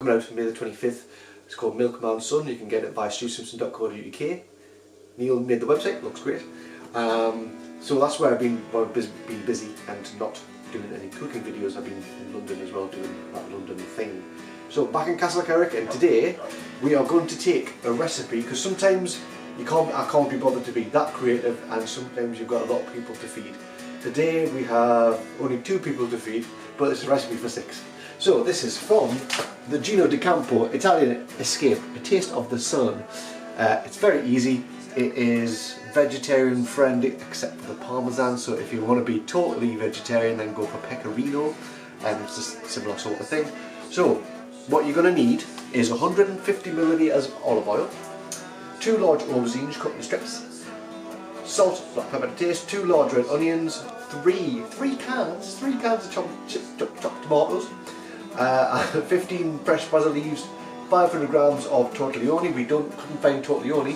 Coming out May the 25th. It's called Milkman Son. You can get it via stusimpson.co.uk. Neil made the website, looks great. So that's where I've been busy and not doing any cooking videos. I've been in London as well doing that London thing. So back in Castle Carrick, and today we are going to take a recipe, because sometimes I can't be bothered to be that creative, and sometimes you've got a lot of people to feed. Today we have only 2 people to feed, but it's a recipe for 6. So this is from the Gino di Campo Italian Escape, A Taste of the Sun. It's very easy. It is vegetarian friendly except for the parmesan, so if you want to be totally vegetarian then go for pecorino, and it's just a similar sort of thing. So what you're going to need is 150 milliliters of olive oil, 2 large aubergines cut in strips, salt, black pepper to taste, 2 large red onions, 3 cans of chopped tomatoes, 15 fresh basil leaves, 500 grams of tortellini. We couldn't find tortellini,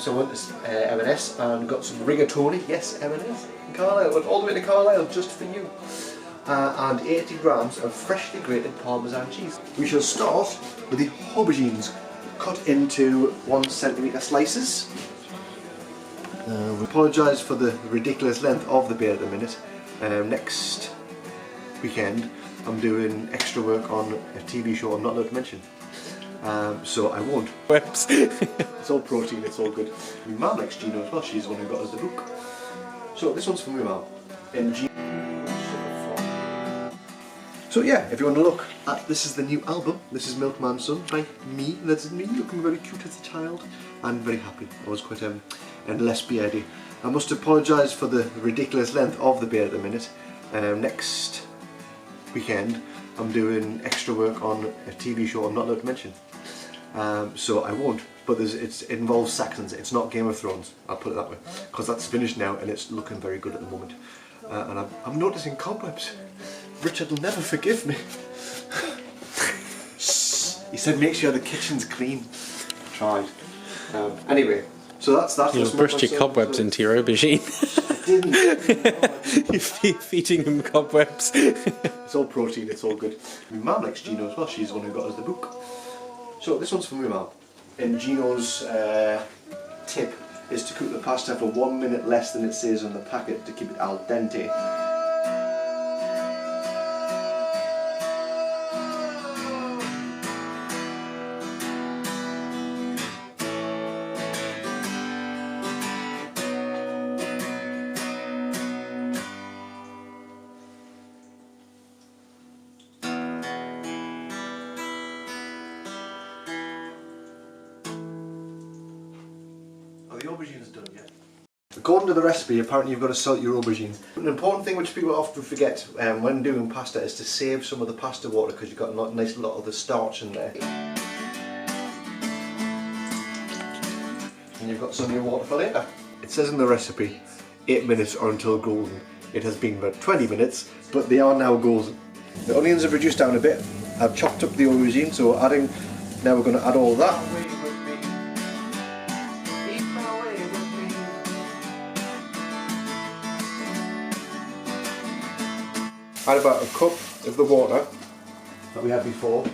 so I went to M&S and got some rigatoni. Yes, M&S in Carlisle. Went all the way to Carlisle just for you. And 80 grams of freshly grated Parmesan cheese. We shall start with the aubergines, cut into 1 centimetre slices. We apologise for the ridiculous length of the beer at the minute. Next weekend I'm doing extra work on a TV show I'm not allowed to mention. So I won't. It's all protein, it's all good. My mum likes Gino as well, she's the one who got us the book. So this one's from my mum. In Gino. So yeah, if you want to look at, this is the new album. This is Milkman Son by me. That's me looking very cute as a child and very happy. I was quite and less beardy. I must apologise for the ridiculous length of the beard at the minute. Next weekend I'm doing extra work on a TV show I'm not allowed to mention. So I won't, but it involves Saxons. It's not Game of Thrones, I'll put it that way, because that's finished now and it's looking very good at the moment. And I'm noticing cobwebs. Richard will never forgive me. He said make sure the kitchen's clean. Tried. Anyway, so that's that. You've brushed your cobwebs into your aubergine. I didn't. You're feeding him cobwebs. It's all protein, it's all good. My mum likes Gino as well, she's the one who got us the book. So this one's from my mum. And Gino's tip is to cook the pasta for 1 minute less than it says on the packet to keep it al dente. The aubergine is done yet. According to the recipe, apparently you've got to salt your aubergines. An important thing which people often forget when doing pasta is to save some of the pasta water, because you've got a nice lot of the starch in there. And you've got some of your water for later. It says in the recipe 8 minutes or until golden. It has been about 20 minutes, but they are now golden. The onions have reduced down a bit. I've chopped up the aubergine, so now we're going to add all that. Add about a cup of the water that we had before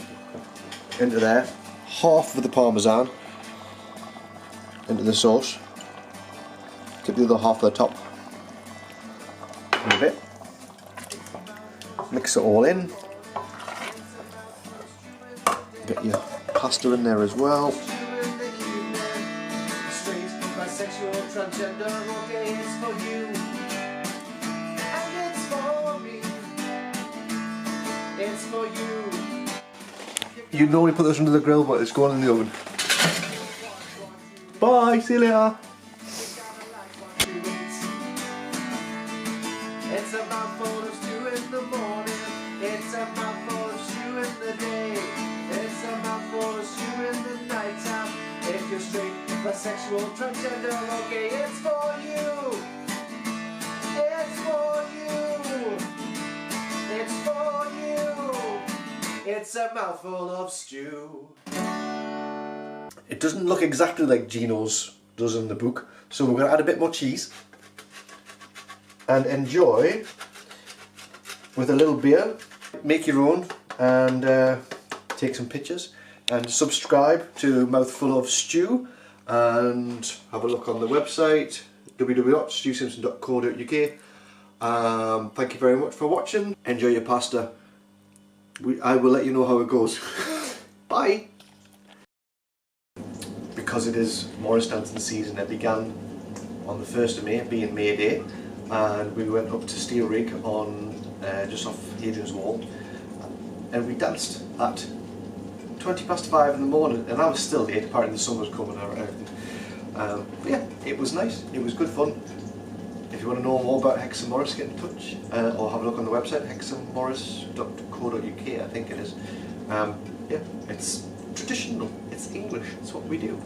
into there, half of the parmesan into the sauce, keep the other half at the top, and a bit, mix it all in, get your pasta in there as well. It's for you. You normally put this under the grill, but it's going in the oven. Bye, see you later. It's a mouthful of stew in the morning. It's a mouthful of stew in the day. It's a mouthful of stew in the night time. If you're straight, bisexual, transgender, okay, it's for you. It's for you. It's for you. It's a mouthful of stew. It doesn't look exactly like Gino's does in the book, so we're going to add a bit more cheese and enjoy with a little beer. Make your own and take some pictures, and subscribe to Mouthful of Stew, and have a look on the website www.stewsimpson.co.uk. Thank you very much for watching. Enjoy your pasta. I will let you know how it goes. Bye. Because it is Morristown season, it began on the 1st of May, being May Day, and we went up to Steel Rig on just off Hadrian's Wall, and we danced at 5:20 in the morning, and I was still late. Apparently the sun was coming out and everything. But yeah, it was nice. It was good fun. If you want to know more about Hexham Morris, get in touch, or have a look on the website, hexhammorris.co.uk, I think it is. Yeah, it's traditional, it's English, it's what we do.